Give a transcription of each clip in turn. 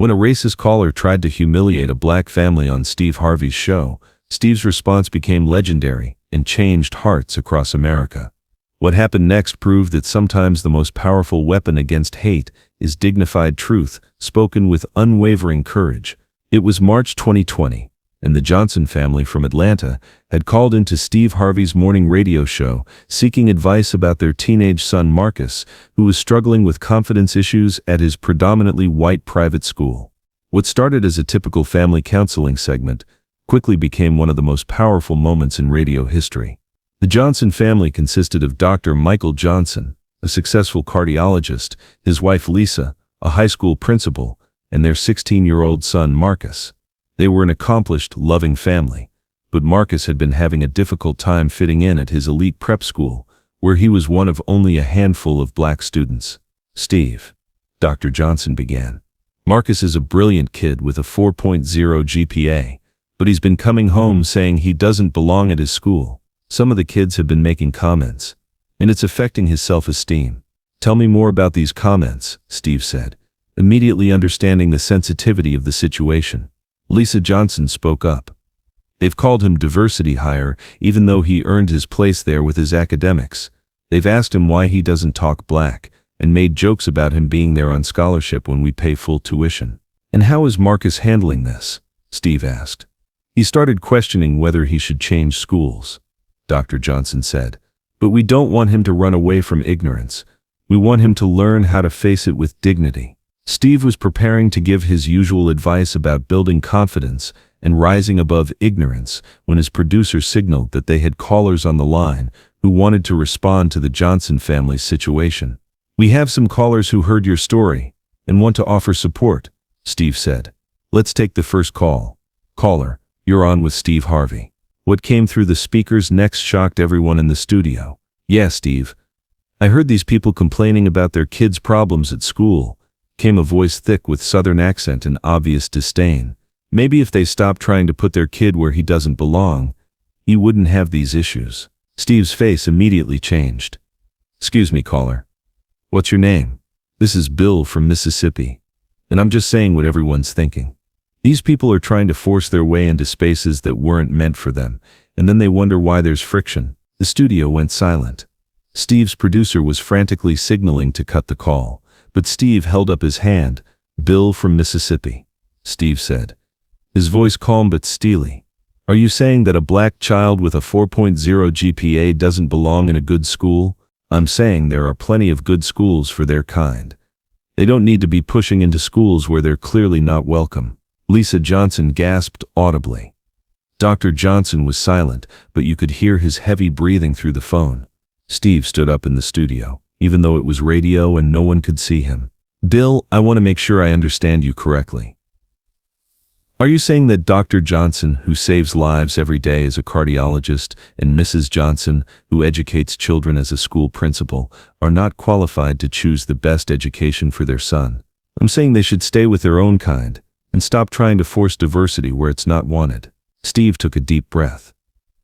When a racist caller tried to humiliate a black family on Steve Harvey's show, Steve's response became legendary and changed hearts across America. What happened next proved that sometimes the most powerful weapon against hate is dignified truth, spoken with unwavering courage. It was March 2020, and the Johnson family from Atlanta had called into Steve Harvey's morning radio show seeking advice about their teenage son Marcus, who was struggling with confidence issues at his predominantly white private school. What started as a typical family counseling segment quickly became one of the most powerful moments in radio history. The Johnson family consisted of Dr. Michael Johnson, a successful cardiologist, his wife Lisa, a high school principal, and their 16-year-old son Marcus. They were an accomplished, loving family, but Marcus had been having a difficult time fitting in at his elite prep school, where he was one of only a handful of black students. "Steve," Dr. Johnson began, "Marcus is a brilliant kid with a 4.0 GPA, but he's been coming home saying he doesn't belong at his school. Some of the kids have been making comments, and it's affecting his self-esteem." "Tell me more about these comments," Steve said, immediately understanding the sensitivity of the situation. Lisa Johnson spoke up. "They've called him diversity hire, even though he earned his place there with his academics. They've asked him why he doesn't talk black, and made jokes about him being there on scholarship when we pay full tuition." "And how is Marcus handling this?" Steve asked. "He started questioning whether he should change schools," Dr. Johnson said. "But we don't want him to run away from ignorance. We want him to learn how to face it with dignity." Steve was preparing to give his usual advice about building confidence and rising above ignorance when his producer signaled that they had callers on the line who wanted to respond to the Johnson family's situation. "We have some callers who heard your story and want to offer support," Steve said. "Let's take the first call. Caller, you're on with Steve Harvey." What came through the speakers next shocked everyone in the studio. "Yeah, Steve. I heard these people complaining about their kids' problems at school," came a voice thick with Southern accent and obvious disdain. "Maybe if they stopped trying to put their kid where he doesn't belong, he wouldn't have these issues." Steve's face immediately changed. "Excuse me, caller. What's your name?" "This is Bill from Mississippi, and I'm just saying what everyone's thinking. These people are trying to force their way into spaces that weren't meant for them, and then they wonder why there's friction." The studio went silent. Steve's producer was frantically signaling to cut the call, but Steve held up his hand. "Bill from Mississippi," Steve said, his voice calm but steely. "Are you saying that a black child with a 4.0 GPA doesn't belong in a good school?" "I'm saying there are plenty of good schools for their kind. They don't need to be pushing into schools where they're clearly not welcome." Lisa Johnson gasped audibly. Dr. Johnson was silent, but you could hear his heavy breathing through the phone. Steve stood up in the studio, even though it was radio and no one could see him. "Bill, I want to make sure I understand you correctly. Are you saying that Dr. Johnson, who saves lives every day as a cardiologist, and Mrs. Johnson, who educates children as a school principal, are not qualified to choose the best education for their son?" "I'm saying they should stay with their own kind and stop trying to force diversity where it's not wanted." Steve took a deep breath.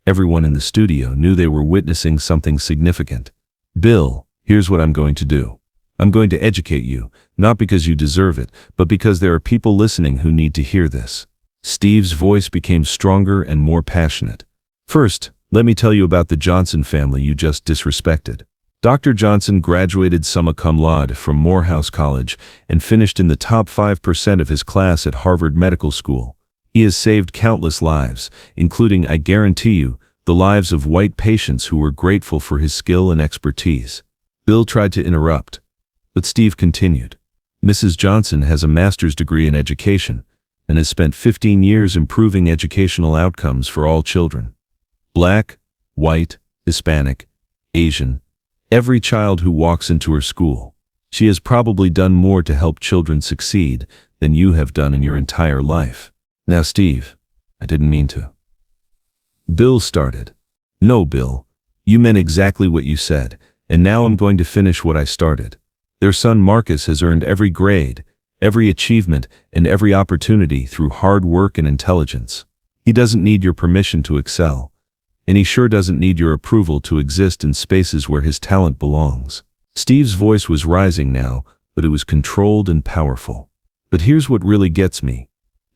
Everyone in the studio knew they were witnessing something significant. "Bill, here's what I'm going to do. I'm going to educate you, not because you deserve it, but because there are people listening who need to hear this." Steve's voice became stronger and more passionate. "First, let me tell you about the Johnson family you just disrespected. Dr. Johnson graduated summa cum laude from Morehouse College and finished in the top 5% of his class at Harvard Medical School. He has saved countless lives, including, I guarantee you, the lives of white patients who were grateful for his skill and expertise." Bill tried to interrupt, but Steve continued. "Mrs. Johnson has a master's degree in education and has spent 15 years improving educational outcomes for all children. Black, white, Hispanic, Asian, every child who walks into her school. She has probably done more to help children succeed than you have done in your entire life." "Now, Steve, I didn't mean to." Bill started. "No, Bill, you meant exactly what you said, and now I'm going to finish what I started. Their son Marcus has earned every grade, every achievement, and every opportunity through hard work and intelligence. He doesn't need your permission to excel, and he sure doesn't need your approval to exist in spaces where his talent belongs." Steve's voice was rising now, but it was controlled and powerful. But here's what really gets me.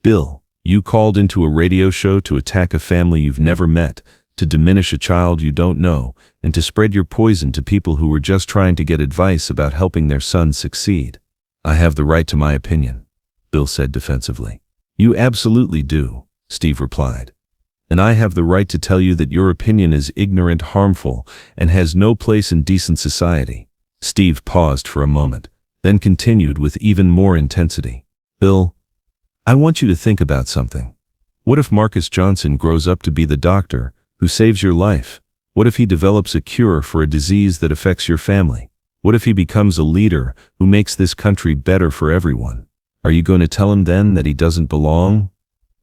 Bill, you called into a radio show to attack a family you've never met, to diminish a child you don't know, and to spread your poison to people who were just trying to get advice about helping their son succeed. I have the right to my opinion, Bill said defensively. You absolutely do, Steve replied. And I have the right to tell you that your opinion is ignorant, harmful, and has no place in decent society. Steve paused for a moment, then continued with even more intensity. Bill, I want you to think about something. What if Marcus Johnson grows up to be the doctor who saves your life? What if he develops a cure for a disease that affects your family? What if he becomes a leader who makes this country better for everyone? Are you going to tell him then that he doesn't belong?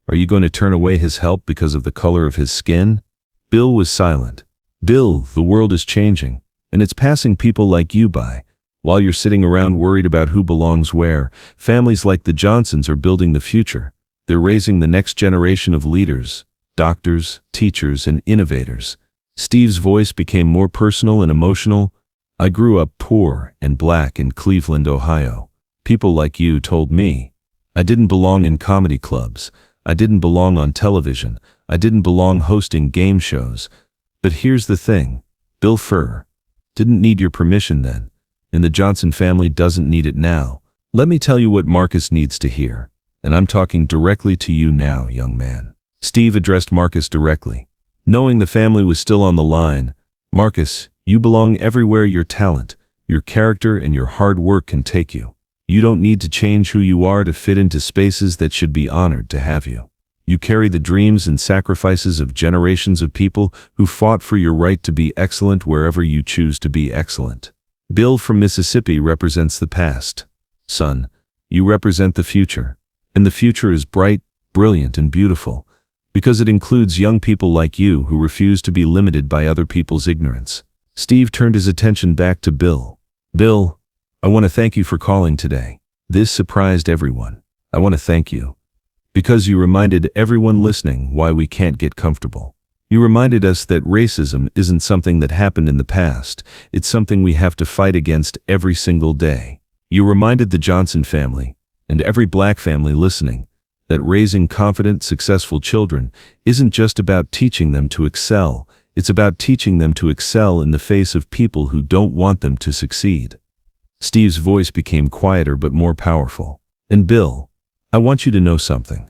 Are you going to turn away his help because of the color of his skin? Bill was silent. Bill, the world is changing, and it's passing people like you by. While you're sitting around worried about who belongs where, families like the Johnsons are building the future. They're raising the next generation of leaders, doctors, teachers, and innovators. Steve's voice became more personal and emotional. I grew up poor and black in Cleveland, Ohio. People like you told me I didn't belong in comedy clubs. I didn't belong on television. I didn't belong hosting game shows. But here's the thing. Bill Furr didn't need your permission then, and the Johnson family doesn't need it now. Let me tell you what Marcus needs to hear, and I'm talking directly to you now, young man. Steve addressed Marcus directly. Knowing the family was still on the line, Marcus, you belong everywhere your talent, your character, and your hard work can take you. You don't need to change who you are to fit into spaces that should be honored to have you. You carry the dreams and sacrifices of generations of people who fought for your right to be excellent wherever you choose to be excellent. Bill from Mississippi represents the past. Son, you represent the future. And the future is bright, brilliant, and beautiful, because it includes young people like you who refuse to be limited by other people's ignorance. Steve turned his attention back to Bill. Bill, I want to thank you for calling today. This surprised everyone. I want to thank you because you reminded everyone listening why we can't get comfortable. You reminded us that racism isn't something that happened in the past. It's something we have to fight against every single day. You reminded the Johnson family, and every black family listening, that raising confident, successful children isn't just about teaching them to excel. It's about teaching them to excel in the face of people who don't want them to succeed. Steve's voice became quieter but more powerful. And Bill, I want you to know something.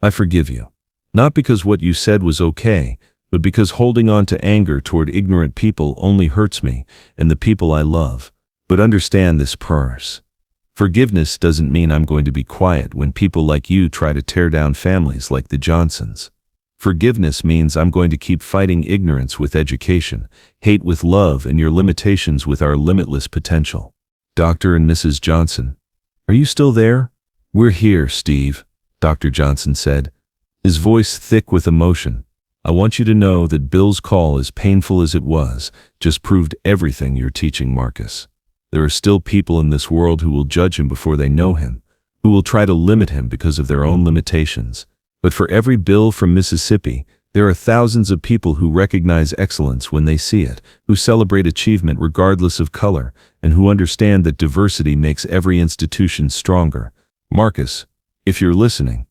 I forgive you. Not because what you said was okay, but because holding on to anger toward ignorant people only hurts me and the people I love. But understand this, Purse. Forgiveness doesn't mean I'm going to be quiet when people like you try to tear down families like the Johnsons. Forgiveness means I'm going to keep fighting ignorance with education, hate with love, and your limitations with our limitless potential. Dr. and Mrs. Johnson, are you still there? We're here, Steve, Dr. Johnson said, his voice thick with emotion. I want you to know that Bill's call, as painful as it was, just proved everything you're teaching Marcus. There are still people in this world who will judge him before they know him, who will try to limit him because of their own limitations. But for every Bill from Mississippi, there are thousands of people who recognize excellence when they see it, who celebrate achievement regardless of color, and who understand that diversity makes every institution stronger. Marcus, if you're listening,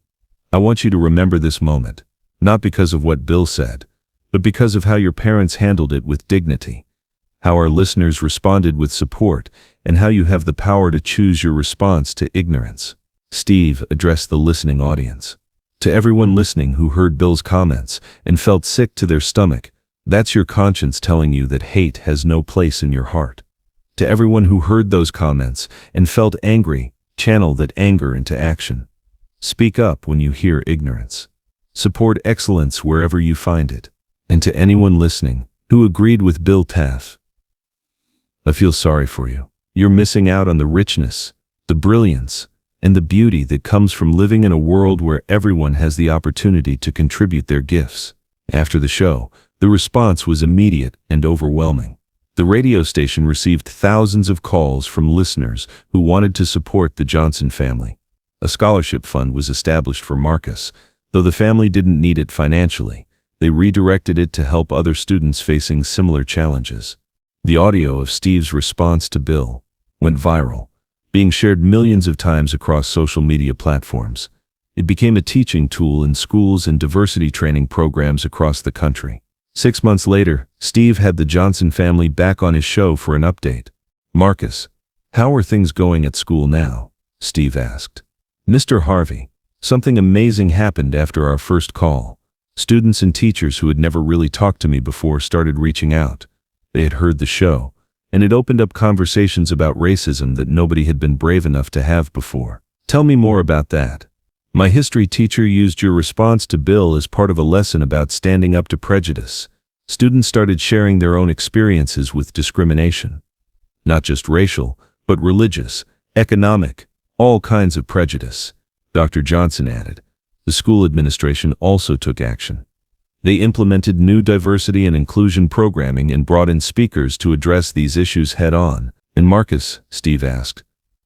I want you to remember this moment, not because of what Bill said, but because of how your parents handled it with dignity, how our listeners responded with support, and how you have the power to choose your response to ignorance. Steve addressed the listening audience. To everyone listening who heard Bill's comments and felt sick to their stomach, that's your conscience telling you that hate has no place in your heart. To everyone who heard those comments and felt angry, channel that anger into action. Speak up when you hear ignorance. Support excellence wherever you find it. And to anyone listening who agreed with Bill Taff, I feel sorry for you. You're missing out on the richness, the brilliance, and the beauty that comes from living in a world where everyone has the opportunity to contribute their gifts. After the show, the response was immediate and overwhelming. The radio station received thousands of calls from listeners who wanted to support the Johnson family. A scholarship fund was established for Marcus. Though the family didn't need it financially, they redirected it to help other students facing similar challenges. The audio of Steve's response to Bill went viral, being shared millions of times across social media platforms. It became a teaching tool in schools and diversity training programs across the country. 6 months later, Steve had the Johnson family back on his show for an update. "Marcus, how are things going at school now?" Steve asked. "Mr. Harvey, something amazing happened after our first call. Students and teachers who had never really talked to me before started reaching out. They had heard the show, and it opened up conversations about racism that nobody had been brave enough to have before. Tell me more about that." "My history teacher used your response to Bill as part of a lesson about standing up to prejudice. Students started sharing their own experiences with discrimination. Not just racial, but religious, economic, all kinds of prejudice," Dr. Johnson added. The school administration also took action. They implemented new diversity and inclusion programming and brought in speakers to address these issues head-on. "And Marcus," Steve asked,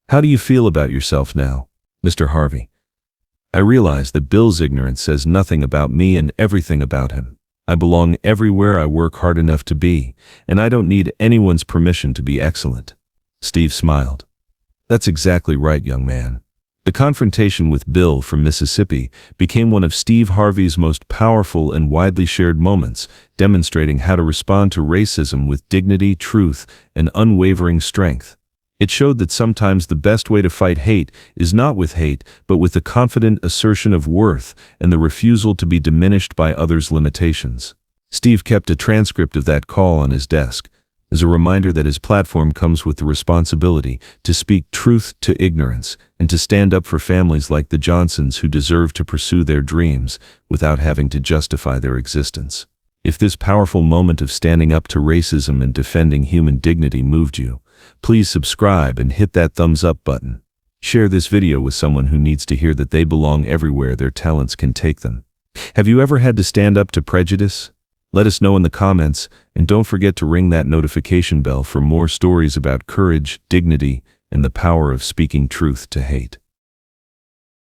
"how do you feel about yourself now?" "Mr. Harvey, I realize that Bill's ignorance says nothing about me and everything about him. I belong everywhere I work hard enough to be, and I don't need anyone's permission to be excellent." Steve smiled. "That's exactly right, young man." The confrontation with Bill from Mississippi became one of Steve Harvey's most powerful and widely shared moments, demonstrating how to respond to racism with dignity, truth, and unwavering strength. It showed that sometimes the best way to fight hate is not with hate, but with the confident assertion of worth and the refusal to be diminished by others' limitations. Steve kept a transcript of that call on his desk, as a reminder that his platform comes with the responsibility to speak truth to ignorance and to stand up for families like the Johnsons who deserve to pursue their dreams without having to justify their existence. If this powerful moment of standing up to racism and defending human dignity moved you, please subscribe and hit that thumbs up button. Share this video with someone who needs to hear that they belong everywhere their talents can take them. Have you ever had to stand up to prejudice? Let us know in the comments, and don't forget to ring that notification bell for more stories about courage, dignity, and the power of speaking truth to hate.